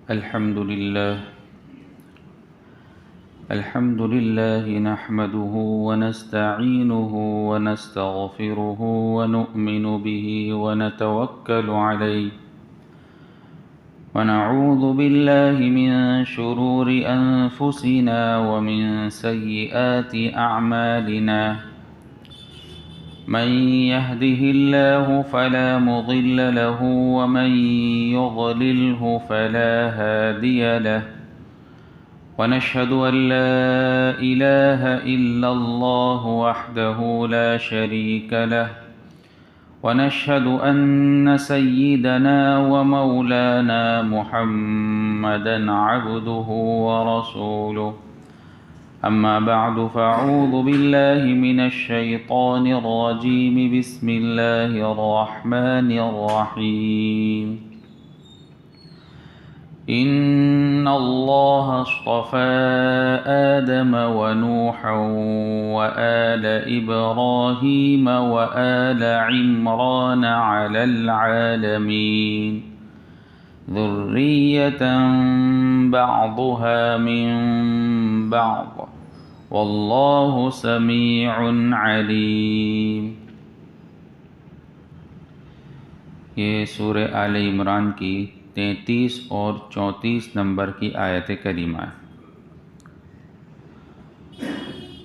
الحمد لله نحمده ونستعينه ونستغفره ونؤمن به ونتوكل عليه ونعوذ بالله من شرور أنفسنا ومن سيئات أعمالنا من يهده الله فلا مضل له ومن يضلله فلا هادي له ونشهد أن لا إله إلا الله وحده لا شريك له ونشهد أن سيدنا ومولانا محمدا عبده ورسوله أما بعد فأعوذ بالله من الشيطان الرجيم بسم الله الرحمن الرحيم إن الله اصطفى آدم ونوحا وآل إبراهيم وآل عمران على العالمين ذرية بعضها من بعض والله سميع عليم۔ یہ سورہ آل عمران کی 33 اور 34 نمبر کی آیت کریمہ ہے۔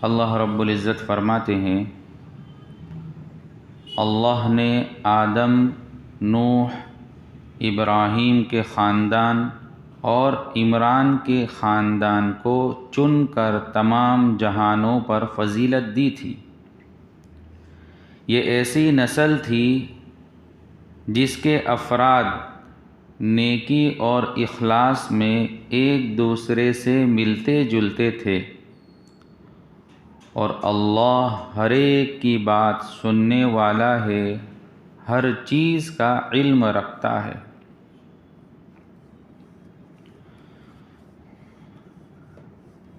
اللہ رب العزت فرماتے ہیں، اللہ نے آدم، نوح، ابراہیم کے خاندان اور عمران کے خاندان کو چن کر تمام جہانوں پر فضیلت دی تھی۔ یہ ایسی نسل تھی جس کے افراد نیکی اور اخلاص میں ایک دوسرے سے ملتے جلتے تھے، اور اللہ ہر ایک کی بات سننے والا ہے، ہر چیز کا علم رکھتا ہے۔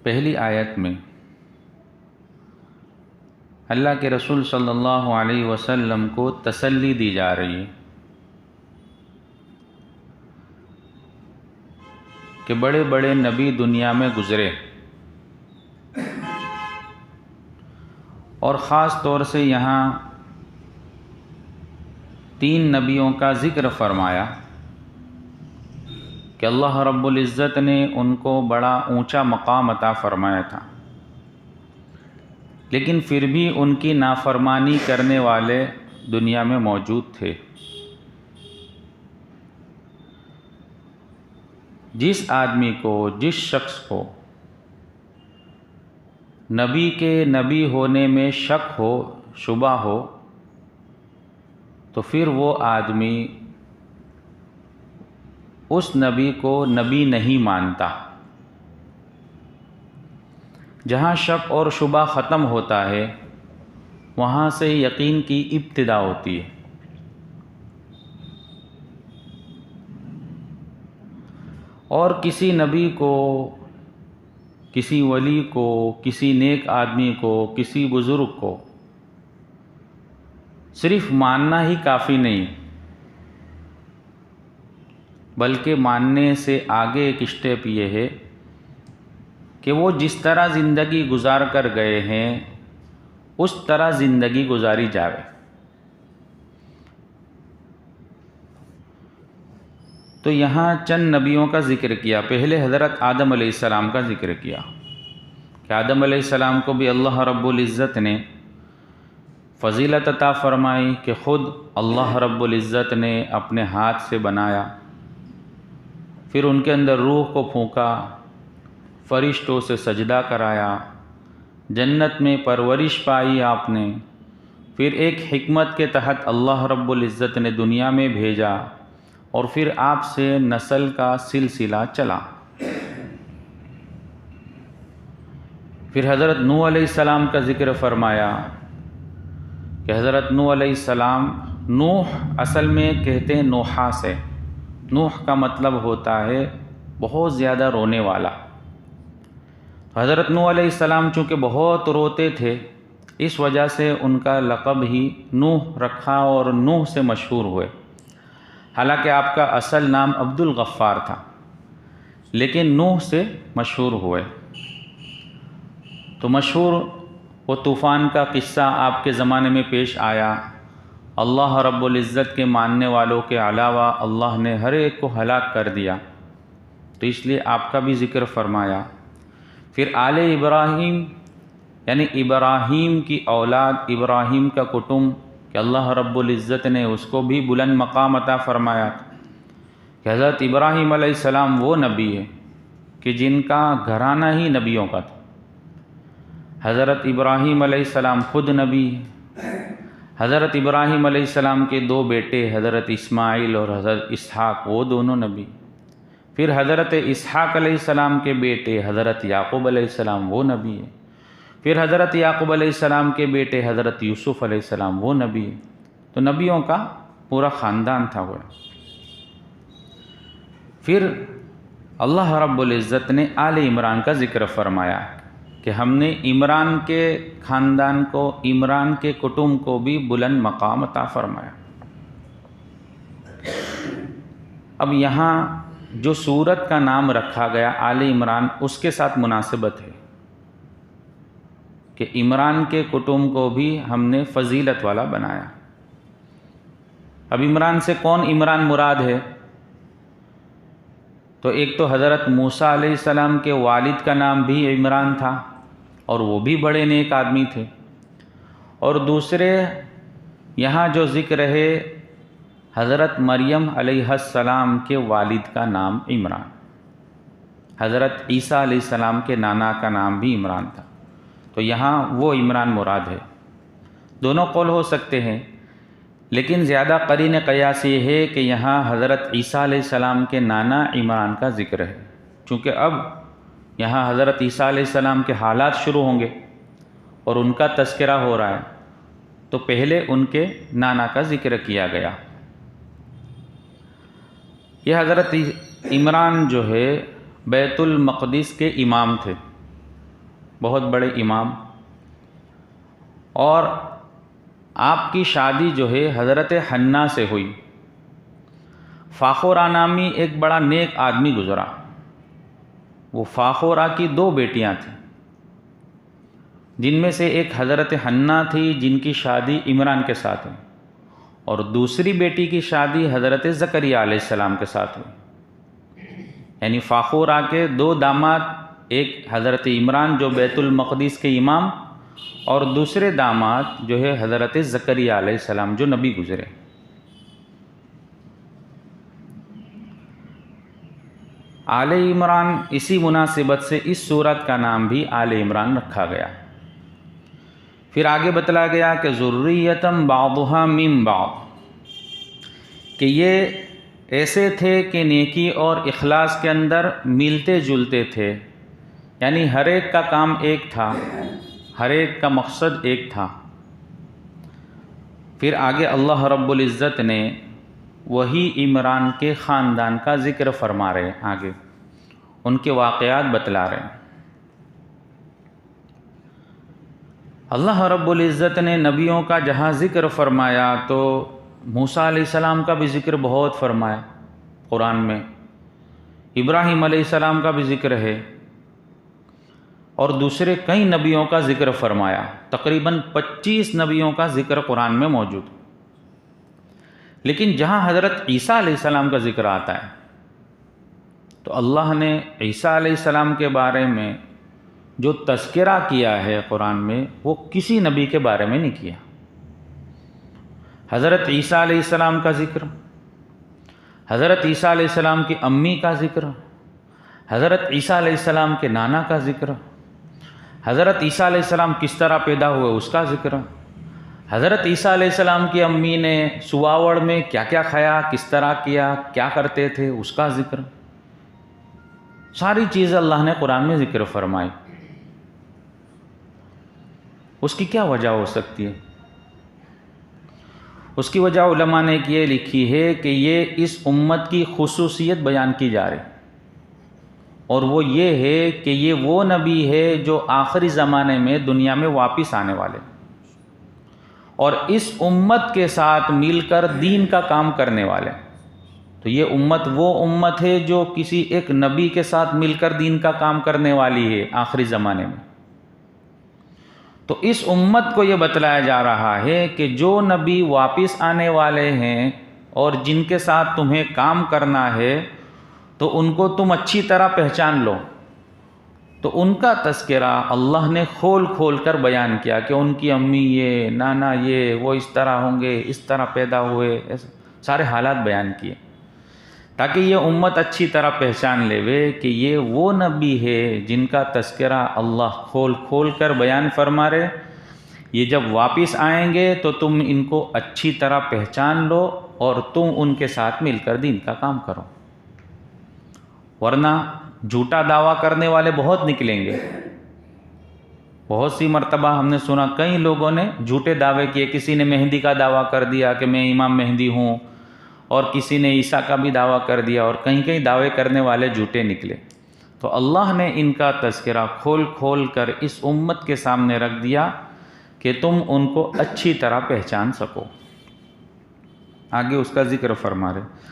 پہلی آیت میں اللہ کے رسول صلی اللہ علیہ وسلم کو تسلی دی جا رہی ہے کہ بڑے بڑے نبی دنیا میں گزرے، اور خاص طور سے یہاں 3 نبیوں کا ذکر فرمایا کہ اللہ رب العزت نے ان کو بڑا اونچا مقام عطا فرمایا تھا، لیکن پھر بھی ان کی نافرمانی کرنے والے دنیا میں موجود تھے۔ جس آدمی کو، جس شخص کو نبی کے نبی ہونے میں شک ہو، شبہ ہو، تو پھر وہ آدمی اس نبی کو نبی نہیں مانتا۔ جہاں شک اور شبہ ختم ہوتا ہے، وہاں سے یقین کی ابتدا ہوتی ہے۔ اور کسی نبی کو، کسی ولی کو، کسی نیک آدمی کو، کسی بزرگ کو صرف ماننا ہی کافی نہیں، بلکہ ماننے سے آگے ایک اسٹیپ یہ ہے کہ وہ جس طرح زندگی گزار کر گئے ہیں اس طرح زندگی گزاری جائے۔ تو یہاں چند نبیوں کا ذکر کیا۔ پہلے حضرت آدم علیہ السلام کا ذکر کیا کہ آدم علیہ السلام کو بھی اللہ رب العزت نے فضیلت عطا فرمائی کہ خود اللہ رب العزت نے اپنے ہاتھ سے بنایا، پھر ان کے اندر روح کو پھونکا، فرشتوں سے سجدہ کرایا، جنت میں پرورش پائی آپ نے، پھر ایک حکمت کے تحت اللہ رب العزت نے دنیا میں بھیجا، اور پھر آپ سے نسل کا سلسلہ چلا۔ پھر حضرت نوح علیہ السلام کا ذکر فرمایا کہ حضرت نوح علیہ السلام، نوح اصل میں کہتے ہیں نوحہ سے، نوح کا مطلب ہوتا ہے بہت زیادہ رونے والا۔ حضرت نوح علیہ السلام چونکہ بہت روتے تھے، اس وجہ سے ان کا لقب ہی نوح رکھا اور نوح سے مشہور ہوئے، حالانکہ آپ کا اصل نام عبد الغفار تھا، لیکن نوح سے مشہور ہوئے۔ تو مشہور وہ طوفان کا قصہ آپ کے زمانے میں پیش آیا۔ اللہ رب العزت کے ماننے والوں کے علاوہ اللہ نے ہر ایک کو ہلاک کر دیا، تو اس لیے آپ کا بھی ذکر فرمایا۔ پھر آل ابراہیم یعنی ابراہیم کی اولاد، ابراہیم کا کٹمب، کہ اللہ رب العزت نے اس کو بھی بلند مقام عطا فرمایا کہ حضرت ابراہیم علیہ السلام وہ نبی ہے کہ جن کا گھرانہ ہی نبیوں کا تھا۔ حضرت ابراہیم علیہ السلام خود نبی ہے۔ حضرت ابراہیم علیہ السلام کے دو بیٹے حضرت اسماعیل اور حضرت اسحاق، وہ دونوں نبی۔ پھر حضرت اسحاق علیہ السلام کے بیٹے حضرت یعقوب علیہ السلام، وہ نبی ہے۔ پھر حضرت یعقوب علیہ السلام کے بیٹے حضرت یوسف علیہ السلام، وہ نبی ہے۔ تو نبیوں کا پورا خاندان تھا وہ۔ پھر اللہ رب العزت نے آل عمران کا ذکر فرمایا کہ ہم نے عمران کے خاندان کو، عمران کے کٹمب کو بھی بلند مقام عطا فرمایا۔ اب یہاں جو سورت کا نام رکھا گیا آل عمران، اس کے ساتھ مناسبت ہے کہ عمران کے کٹمب کو بھی ہم نے فضیلت والا بنایا۔ اب عمران سے کون عمران مراد ہے؟ تو ایک تو حضرت موسیٰ علیہ السلام کے والد کا نام بھی عمران تھا اور وہ بھی بڑے نیک آدمی تھے، اور دوسرے یہاں جو ذکر ہے حضرت مریم علیہ السلام کے والد کا نام عمران، حضرت عیسیٰ علیہ السلام کے نانا کا نام بھی عمران تھا، تو یہاں وہ عمران مراد ہے۔ دونوں قول ہو سکتے ہیں، لیکن زیادہ قرین قیاس یہ ہے کہ یہاں حضرت عیسیٰ علیہ السلام کے نانا عمران کا ذکر ہے، چونکہ اب یہاں حضرت عیسیٰ علیہ السلام کے حالات شروع ہوں گے اور ان کا تذکرہ ہو رہا ہے، تو پہلے ان کے نانا کا ذکر کیا گیا۔ یہ حضرت عمران جو ہے بیت المقدس کے امام تھے، بہت بڑے امام، اور آپ کی شادی جو ہے حضرت حنہ سے ہوئی۔ فاخورہ نامی ایک بڑا نیک آدمی گزرا، وہ فاخورہ کی دو بیٹیاں تھیں، جن میں سے ایک حضرت حنہ تھی جن کی شادی عمران کے ساتھ ہوئی، اور دوسری بیٹی کی شادی حضرت زکریا علیہ السلام کے ساتھ ہوئی۔ یعنی فاخورہ کے دو داماد، ایک حضرت عمران جو بیت المقدس کے امام، اور دوسرے داماد جو ہے حضرت زکریا علیہ السلام جو نبی گزرے۔ آل عمران اسی مناسبت سے اس سورت کا نام بھی آل عمران رکھا گیا۔ پھر آگے بتلایا گیا کہ ذریۃ بعضھا من بعض، کہ یہ ایسے تھے کہ نیکی اور اخلاص کے اندر ملتے جلتے تھے، یعنی ہر ایک کا کام ایک تھا، ہر ایک کا مقصد ایک تھا۔ پھر آگے اللہ رب العزت نے وہی عمران کے خاندان کا ذکر فرما رہے ہیں، آگے ان کے واقعات بتلا رہے ہیں۔ اللہ رب العزت نے نبیوں کا جہاں ذکر فرمایا تو موسیٰ علیہ السلام کا بھی ذکر بہت فرمایا قرآن میں، ابراہیم علیہ السلام کا بھی ذکر ہے، اور دوسرے کئی نبیوں کا ذکر فرمایا۔ تقریباً 25 نبیوں کا ذکر قرآن میں موجود۔ لیکن جہاں حضرت عیسیٰ علیہ السلام کا ذکر آتا ہے تو اللہ نے عیسیٰ علیہ السلام کے بارے میں جو تذکرہ کیا ہے قرآن میں، وہ کسی نبی کے بارے میں نہیں کیا۔ حضرت عیسیٰ علیہ السلام کا ذکر، حضرت عیسیٰ علیہ السلام کی امی کا ذکر، حضرت عیسیٰ علیہ السلام کے نانا کا ذکر، حضرت عیسیٰ علیہ السلام کس طرح پیدا ہوئے اس کا ذکر، حضرت عیسیٰ علیہ السلام کی امی نے سواوڑ میں کیا کیا کھایا، کس طرح کیا، کیا کرتے تھے، اس کا ذکر، ساری چیزیں اللہ نے قرآن میں ذکر فرمائی۔ اس کی کیا وجہ ہو سکتی ہے؟ اس کی وجہ علماء نے یہ لکھی ہے کہ یہ اس امت کی خصوصیت بیان کی جا رہی، اور وہ یہ ہے کہ یہ وہ نبی ہے جو آخری زمانے میں دنیا میں واپس آنے والے، اور اس امت کے ساتھ مل کر دین کا کام کرنے والے۔ تو یہ امت وہ امت ہے جو کسی ایک نبی کے ساتھ مل کر دین کا کام کرنے والی ہے آخری زمانے میں۔ تو اس امت کو یہ بتلایا جا رہا ہے کہ جو نبی واپس آنے والے ہیں اور جن کے ساتھ تمہیں کام کرنا ہے تو ان کو تم اچھی طرح پہچان لو۔ تو ان کا تذکرہ اللہ نے کھول کھول کر بیان کیا کہ ان کی امی یہ، نانا یہ، وہ اس طرح ہوں گے، اس طرح پیدا ہوئے، ایسے سارے حالات بیان کیے تاکہ یہ امت اچھی طرح پہچان لے کہ یہ وہ نبی ہے جن کا تذکرہ اللہ کھول کھول کر بیان فرما رہے۔ یہ جب واپس آئیں گے تو تم ان کو اچھی طرح پہچان لو اور تم ان کے ساتھ مل کر دین کا کام کرو، ورنہ جھوٹا دعویٰ کرنے والے بہت نکلیں گے۔ بہت سی مرتبہ ہم نے سنا کئی لوگوں نے جھوٹے دعوے کیے، کسی نے مہدی کا دعویٰ کر دیا کہ میں امام مہدی ہوں، اور کسی نے عیسیٰ کا بھی دعویٰ کر دیا، اور کہیں کہیں دعوے کرنے والے جھوٹے نکلے۔ تو اللہ نے ان کا تذکرہ کھول کھول کر اس امت کے سامنے رکھ دیا کہ تم ان کو اچھی طرح پہچان سکو۔ آگے اس کا ذکر فرما رہے،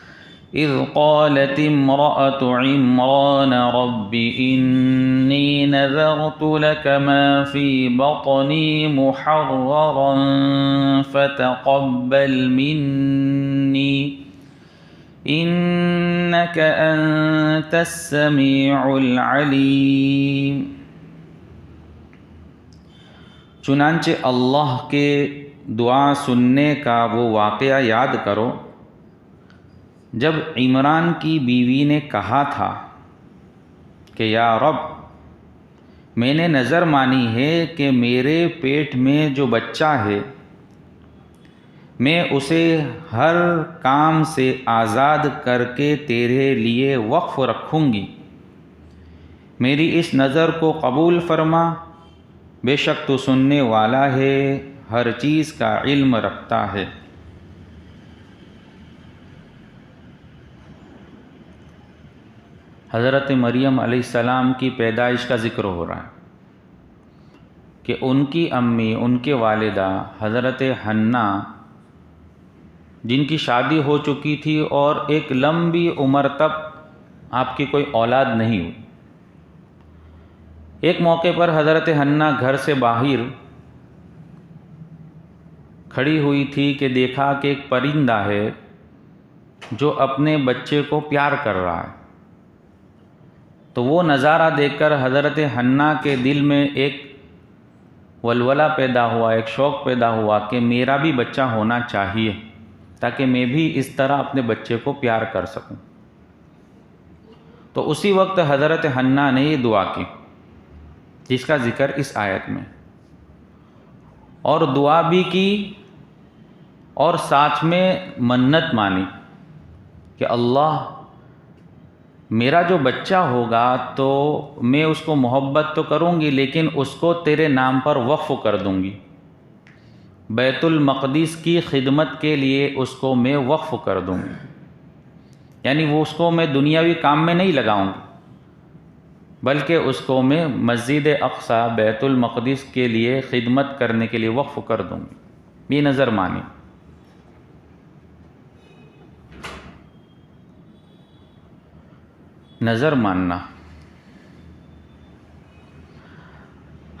اذ قالت امرأة عمران رب انی نذرت لك ما في بطنی محررا فتقبل منی انك انت السمیع العلیم۔ چنانچہ اللہ کے دعا سننے کا وہ واقعہ یاد کرو جب عمران کی بیوی نے کہا تھا کہ یا رب، میں نے نظر مانی ہے کہ میرے پیٹ میں جو بچہ ہے میں اسے ہر کام سے آزاد کر کے تیرے لیے وقف رکھوں گی، میری اس نظر کو قبول فرما، بے شک تو سننے والا ہے، ہر چیز کا علم رکھتا ہے۔ حضرت مریم علیہ السلام کی پیدائش کا ذکر ہو رہا ہے کہ ان کی امی، ان کے والدہ حضرت حنا، جن کی شادی ہو چکی تھی اور ایک لمبی عمر تک آپ کی کوئی اولاد نہیں ہوئی، ایک موقع پر حضرت حنا گھر سے باہر کھڑی ہوئی تھی کہ دیکھا کہ ایک پرندہ ہے جو اپنے بچے کو پیار کر رہا ہے۔ تو وہ نظارہ دیکھ کر حضرت حنا کے دل میں ایک ولولہ پیدا ہوا، ایک شوق پیدا ہوا کہ میرا بھی بچہ ہونا چاہیے تاکہ میں بھی اس طرح اپنے بچے کو پیار کر سکوں۔ تو اسی وقت حضرت حنا نے یہ دعا کی جس کا ذکر اس آیت میں، اور دعا بھی کی اور ساتھ میں منت مانی کہ اللہ، میرا جو بچہ ہوگا تو میں اس کو محبت تو کروں گی لیکن اس کو تیرے نام پر وقف کر دوں گی، بیت المقدس کی خدمت کے لیے اس کو میں وقف کر دوں گی، یعنی وہ اس کو میں دنیاوی کام میں نہیں لگاؤں گی بلکہ اس کو میں مسجد اقصی بیت المقدس کے لیے خدمت کرنے کے لیے وقف کر دوں گی۔ یہ نظر مانی۔ نظر ماننا،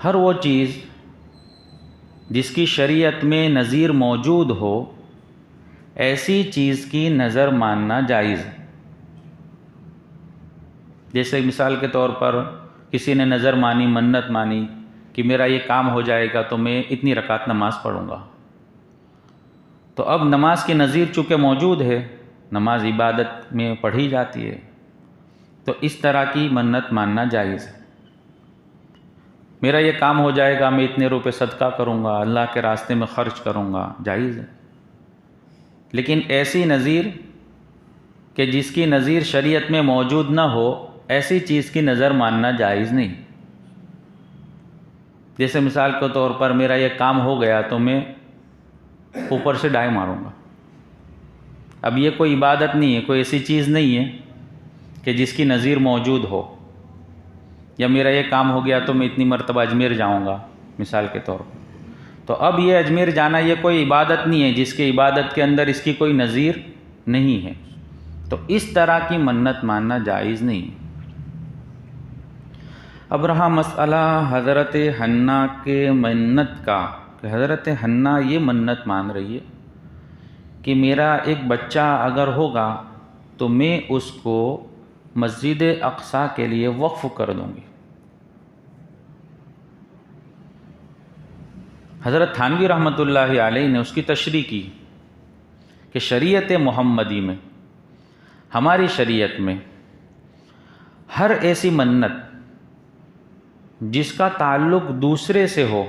ہر وہ چیز جس کی شریعت میں نظیر موجود ہو، ایسی چیز کی نظر ماننا جائز ہے۔ جیسے مثال کے طور پر کسی نے نظر مانی، منت مانی کہ میرا یہ کام ہو جائے گا تو میں اتنی رکعت نماز پڑھوں گا، تو اب نماز کی نظیر چونکہ موجود ہے، نماز عبادت میں پڑھی جاتی ہے، تو اس طرح کی منت ماننا جائز ہے۔ میرا یہ کام ہو جائے گا، میں اتنے روپے صدقہ کروں گا، اللہ کے راستے میں خرچ کروں گا، جائز ہے۔ لیکن ایسی نظیر کہ جس کی نظیر شریعت میں موجود نہ ہو، ایسی چیز کی نظر ماننا جائز نہیں۔ جیسے مثال کے طور پر میرا یہ کام ہو گیا تو میں اوپر سے ڈائی ماروں گا، اب یہ کوئی عبادت نہیں ہے، کوئی ایسی چیز نہیں ہے کہ جس کی نظیر موجود ہو۔ یا میرا یہ کام ہو گیا تو میں اتنی مرتبہ اجمیر جاؤں گا مثال کے طور پر، تو اب یہ اجمیر جانا یہ کوئی عبادت نہیں ہے جس کی عبادت کے اندر اس کی کوئی نظیر نہیں ہے۔ تو اس طرح کی منت ماننا جائز نہیں۔ اب رہا مسئلہ حضرت حنہ کے منت کا، کہ حضرت حنہ یہ منت مان رہی ہے کہ میرا ایک بچہ اگر ہوگا تو میں اس کو مسجد اقصیٰ کے لیے وقف کر دوں گی۔ حضرت تھانوی رحمۃ اللہ علیہ نے اس کی تشریح کی کہ شریعت محمدی میں، ہماری شریعت میں، ہر ایسی منت جس کا تعلق دوسرے سے ہو،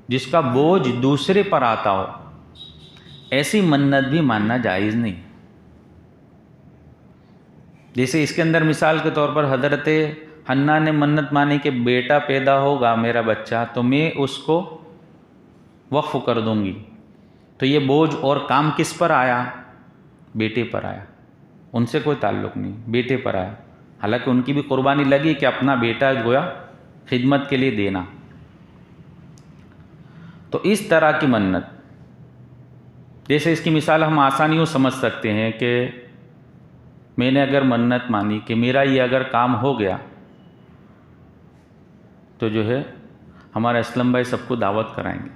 جس کا بوجھ دوسرے پر آتا ہو، ایسی منت بھی ماننا جائز نہیں۔ جیسے اس کے اندر مثال کے طور پر حضرت حنہ نے منت مانی کہ بیٹا پیدا ہوگا میرا بچہ تو میں اس کو وقف کر دوں گی، تو یہ بوجھ اور کام کس پر آیا؟ بیٹے پر آیا، ان سے کوئی تعلق نہیں، بیٹے پر آیا۔ حالانکہ ان کی بھی قربانی لگی کہ اپنا بیٹا گویا خدمت کے لیے دینا۔ تو اس طرح کی منت، جیسے اس کی مثال ہم آسانی یوں سمجھ سکتے ہیں کہ میں نے اگر منت مانی کہ میرا یہ اگر کام ہو گیا تو جو ہے ہمارا اسلم بھائی سب کو دعوت کرائیں گے،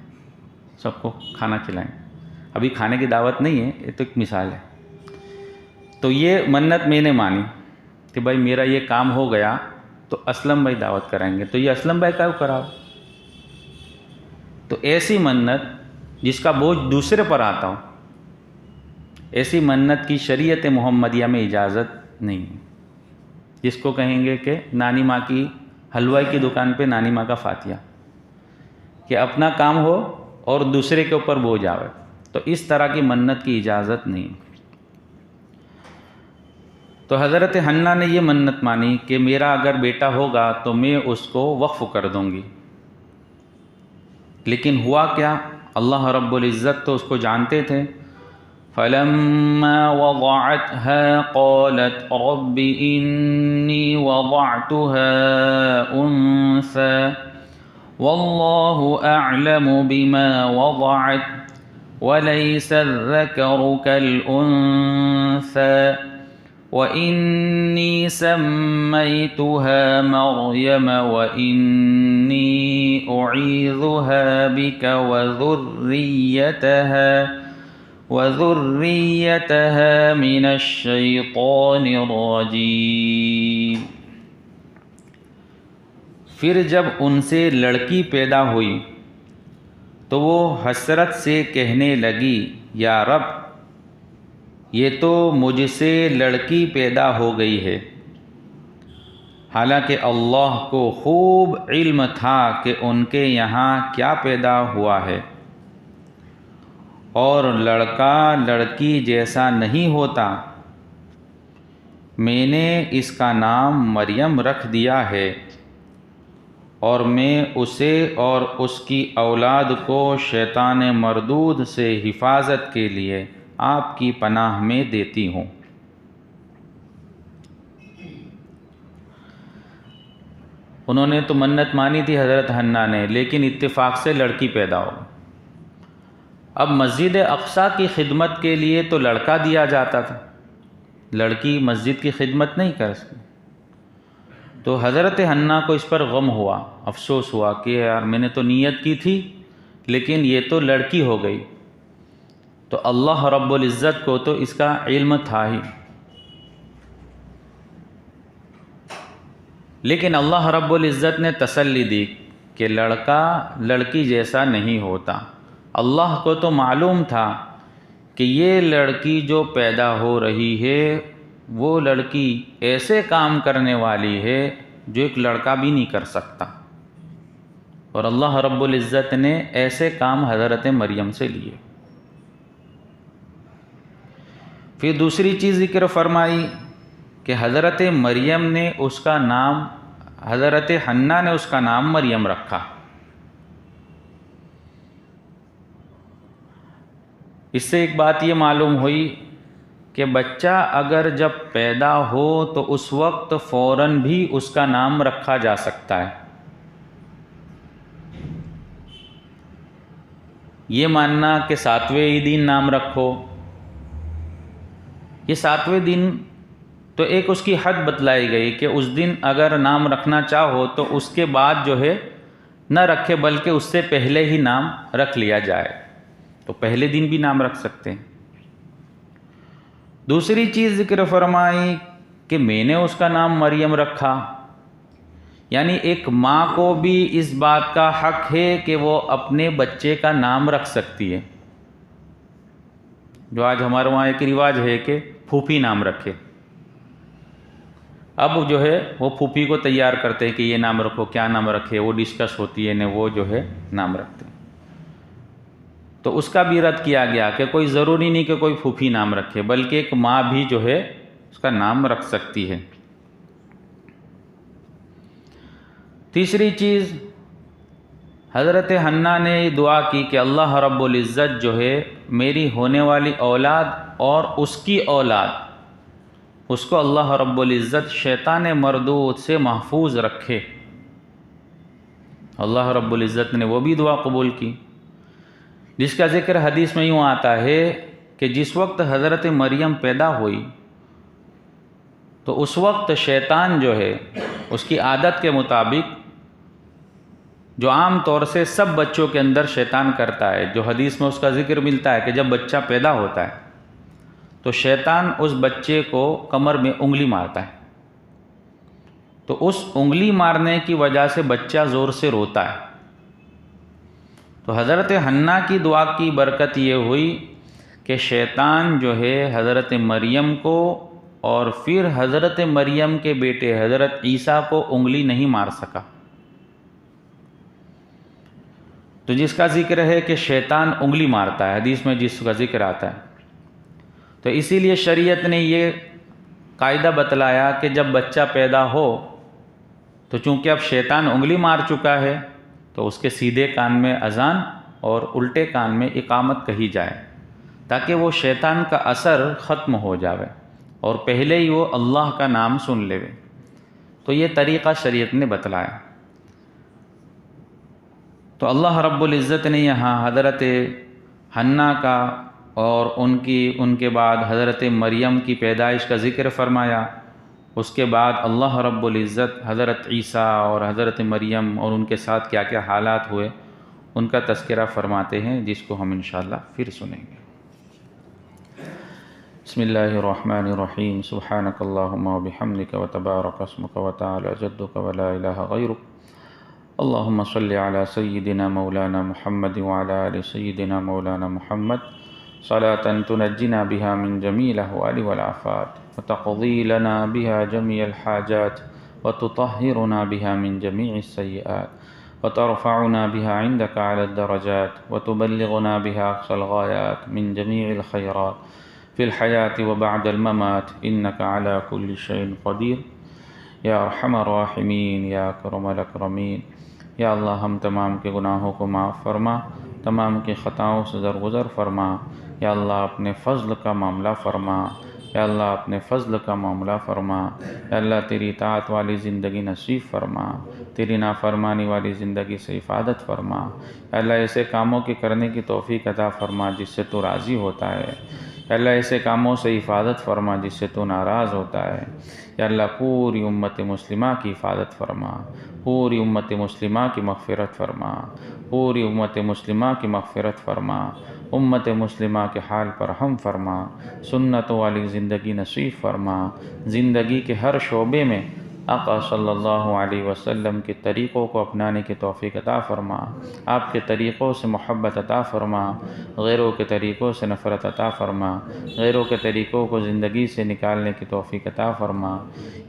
سب کو کھانا کھلائیں گے۔ ابھی کھانے کی دعوت نہیں ہے، یہ تو ایک مثال ہے۔ تو یہ منت میں نے مانی کہ بھائی میرا یہ کام ہو گیا تو اسلم بھائی دعوت کرائیں گے، تو یہ اسلم بھائی کا کراؤ۔ تو ایسی منت جس کا بوجھ دوسرے پر آتا ہو، ایسی منت کی شریعت محمدیہ میں اجازت نہیں ہے۔ جس کو کہیں گے کہ نانی ماں کی حلوائی کی دکان پہ نانی ماں کا فاتحہ، کہ اپنا کام ہو اور دوسرے کے اوپر بوجھ آوے، تو اس طرح کی منت کی اجازت نہیں۔ تو حضرت حنہ نے یہ منت مانی کہ میرا اگر بیٹا ہوگا تو میں اس کو وقف کر دوں گی۔ لیکن ہوا کیا؟ اللہ رب العزت تو اس کو جانتے تھے۔ فَلَمَّا وَضَعَتْهَا قَالَتْ رَبِّ إِنِّي وَضَعْتُهَا أُنثَىٰ وَاللَّهُ أَعْلَمُ بِمَا وَضَعَتْ وَلَيْسَ الذَّكَرُ كَالْأُنثَىٰ وَإِنِّي سَمَّيْتُهَا مَرْيَمَ وَإِنِّي أُعِيذُهَا بِكَ وَذُرِّيَّتَهَا مِنَ الشَّيْطَانِ الرَّجِيمِ۔ پھر جب ان سے لڑکی پیدا ہوئی تو وہ حسرت سے کہنے لگی، یا رب یہ تو مجھ سے لڑکی پیدا ہو گئی ہے، حالانکہ اللہ کو خوب علم تھا کہ ان کے یہاں کیا پیدا ہوا ہے، اور لڑکا لڑکی جیسا نہیں ہوتا۔ میں نے اس کا نام مریم رکھ دیا ہے، اور میں اسے اور اس کی اولاد کو شیطان مردود سے حفاظت کے لیے آپ کی پناہ میں دیتی ہوں۔ انہوں نے تو منت مانی تھی حضرت حنہ نے، لیکن اتفاق سے لڑکی پیدا ہو۔ اب مسجد اقصیٰ کی خدمت کے لیے تو لڑکا دیا جاتا تھا، لڑکی مسجد کی خدمت نہیں کر سکتی۔ تو حضرت حنہ کو اس پر غم ہوا، افسوس ہوا کہ یار میں نے تو نیت کی تھی لیکن یہ تو لڑکی ہو گئی۔ تو اللہ رب العزت کو تو اس کا علم تھا ہی، لیکن اللہ رب العزت نے تسلی دی کہ لڑکا لڑکی جیسا نہیں ہوتا۔ اللہ کو تو معلوم تھا کہ یہ لڑکی جو پیدا ہو رہی ہے وہ لڑکی ایسے کام کرنے والی ہے جو ایک لڑکا بھی نہیں کر سکتا، اور اللہ رب العزت نے ایسے کام حضرت مریم سے لیے۔ پھر دوسری چیز ذکر فرمائی کہ حضرت مریم نے اس کا نام، حضرت حنہ نے اس کا نام مریم رکھا۔ اس سے ایک بات یہ معلوم ہوئی کہ بچہ اگر جب پیدا ہو تو اس وقت فوراً بھی اس کا نام رکھا جا سکتا ہے۔ یہ ماننا کہ 7ویں ہی دن نام رکھو یہ 7ویں دن تو ایک اس کی حد بتلائی گئی کہ اس دن اگر نام رکھنا چاہو تو اس کے بعد جو ہے نہ رکھے، بلکہ اس سے پہلے ہی نام رکھ لیا جائے، تو پہلے دن بھی نام رکھ سکتے ہیں۔ دوسری چیز ذکر فرمائی کہ میں نے اس کا نام مریم رکھا، یعنی ایک ماں کو بھی اس بات کا حق ہے کہ وہ اپنے بچے کا نام رکھ سکتی ہے۔ جو آج ہمارے وہاں ایک رواج ہے کہ پھوپھی نام رکھے، اب جو ہے وہ پھوپھی کو تیار کرتے ہیں کہ یہ نام رکھو، کیا نام رکھے، وہ ڈسکس ہوتی ہے نے وہ جو ہے نام رکھتے ہیں۔ تو اس کا بھی رد کیا گیا کہ کوئی ضروری نہیں کہ کوئی پھوپھی نام رکھے، بلکہ ایک ماں بھی جو ہے اس کا نام رکھ سکتی ہے۔ تیسری چیز، حضرت حنہ نے یہ دعا کی کہ اللہ رب العزت جو ہے میری ہونے والی اولاد اور اس کی اولاد، اس کو اللہ رب العزت شیطان مردود سے محفوظ رکھے۔ اللہ رب العزت نے وہ بھی دعا قبول کی، جس کا ذکر حدیث میں یوں آتا ہے کہ جس وقت حضرت مریم پیدا ہوئی تو اس وقت شیطان جو ہے اس کی عادت کے مطابق، جو عام طور سے سب بچوں کے اندر شیطان کرتا ہے، جو حدیث میں اس کا ذکر ملتا ہے کہ جب بچہ پیدا ہوتا ہے تو شیطان اس بچے کو کمر میں انگلی مارتا ہے، تو اس انگلی مارنے کی وجہ سے بچہ زور سے روتا ہے۔ تو حضرت حنہ کی دعا کی برکت یہ ہوئی کہ شیطان جو ہے حضرت مریم کو اور پھر حضرت مریم کے بیٹے حضرت عیسیٰ کو انگلی نہیں مار سکا۔ تو جس کا ذکر ہے کہ شیطان انگلی مارتا ہے، حدیث میں جس کا ذکر آتا ہے، تو اسی لیے شریعت نے یہ قاعدہ بتلایا کہ جب بچہ پیدا ہو تو چونکہ اب شیطان انگلی مار چکا ہے تو اس کے سیدھے کان میں اذان اور الٹے کان میں اقامت کہی جائے، تاکہ وہ شیطان کا اثر ختم ہو جاوے اور پہلے ہی وہ اللہ کا نام سن لے۔ تو یہ طریقہ شریعت نے بتلایا۔ تو اللہ رب العزت نے یہاں حضرت حنہ کا اور ان کے بعد حضرت مریم کی پیدائش کا ذکر فرمایا۔ اس کے بعد اللہ رب العزت حضرت عیسیٰ اور حضرت مریم اور ان کے ساتھ کیا کیا حالات ہوئے ان کا تذکرہ فرماتے ہیں، جس کو ہم انشاءاللہ پھر سنیں گے۔ بسم اللہ الرحمن الرحیم، سبحانک اللہم وبحمدک وتبارک اسمک وتعالی جدک ولا الہ غیرک، اللہم صلی علی سیدنا مولانا محمد وعلی آل سیدنا مولانا محمد صلاة تنجنا بها من جميع الأهوال والآفات وتقضي لنا بها جميع الحاجات وتطهرنا بها من جميع السيئات وترفعنا بها عندك على الدرجات وتبلغنا بها أقصى الغايات من جميع الخيرات في الحياة وبعد الممات إنك على كل شيء قدير یا ارحم الراحمین یا اکرم الاکرمین۔ یا اللہ ہم تمام کے گناہوں کو معاف فرما، تمام کی خطاؤں سے درگزر فرما۔ یا اللہ اپنے فضل کا معاملہ فرما، یا اللہ اپنے فضل کا معاملہ فرما۔ یا اللہ تیری اطاعت والی زندگی نصیب فرما، تیری نافرمانی والی زندگی سے حفاظت فرما۔ یا اللہ ایسے کاموں کے کرنے کی توفیق عطا فرما جس سے تو راضی ہوتا ہے۔ یا اللہ ایسے کاموں سے حفاظت فرما جس سے تو ناراض ہوتا ہے۔ یا اللہ پوری امت مسلمہ کی حفاظت فرما، پوری امت مسلمہ کی مغفرت فرما، پوری امت مسلمہ کی مغفرت فرما، امت مسلمہ کے حال پر رحم فرما، سنت والی زندگی نصیب فرما، زندگی کے ہر شعبے میں آقا صلی اللہ علیہ وسلم کے طریقوں کو اپنانے کی توفیق عطا فرما، آپ کے طریقوں سے محبت عطا فرما، غیروں کے طریقوں سے نفرت عطا فرما، غیروں کے طریقوں کو زندگی سے نکالنے کی توفیق عطا فرما۔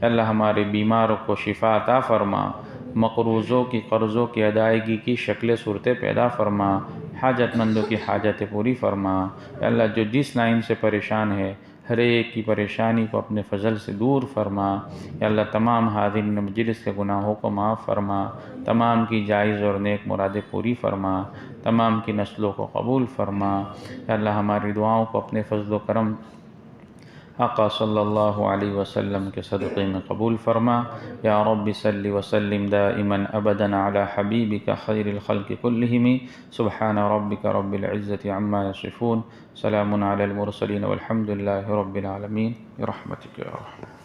یا اللہ ہمارے بیماروں کو شفا عطا فرما، مقروضوں کی قرضوں کی ادائیگی کی شکل صورتیں پیدا فرما، حاجت مندوں کی حاجتیں پوری فرما۔ یا اللہ جو جس لائن سے پریشان ہے ہر ایک کی پریشانی کو اپنے فضل سے دور فرما۔ یا اللہ تمام حاضرین مجلس کے گناہوں کو معاف فرما، تمام کی جائز اور نیک مرادیں پوری فرما، تمام کی نسلوں کو قبول فرما۔ یا اللہ ہماری دعاؤں کو اپنے فضل و کرم آقا صلی اللہ علیہ وسلم کے صدقے میں قبول فرما۔ یا رب صلی وسلم دائما ابدا علی حبیبک خیر الخلق کلہم۔ سبحان ربک رب العزة عما یصفون، سلام علی المرسلین والحمد للہ رب العالمین برحمتک یا رحمن۔